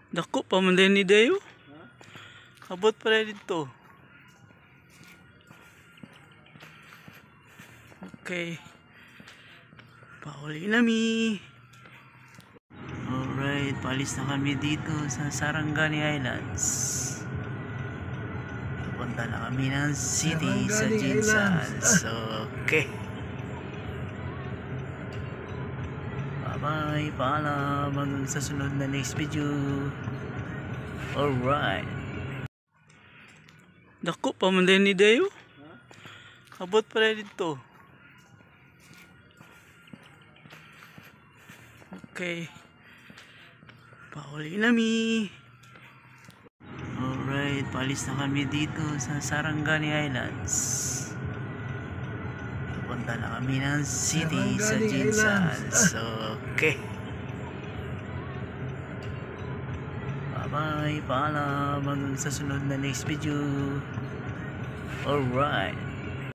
Dako pa man din ni Dayo. Abot pa rin dito. Okay. Pauli na mi. Alright, palis na kami dito sa Sarangani Islands. Punta na kami ng city sa Jinsan. So, okay. Bye-bye, paalam hanggang sa sunod na next video. Alright. Dako pa man din ni Dayo. Abot pa rin dito. Okay. Pauli na mi. Alright, palis na kami dito sa Sarangani Islands. Punta na kami ng city sa Jinsan. So, okay. Bye-bye, paalam hanggang sa sunod na next video. Alright.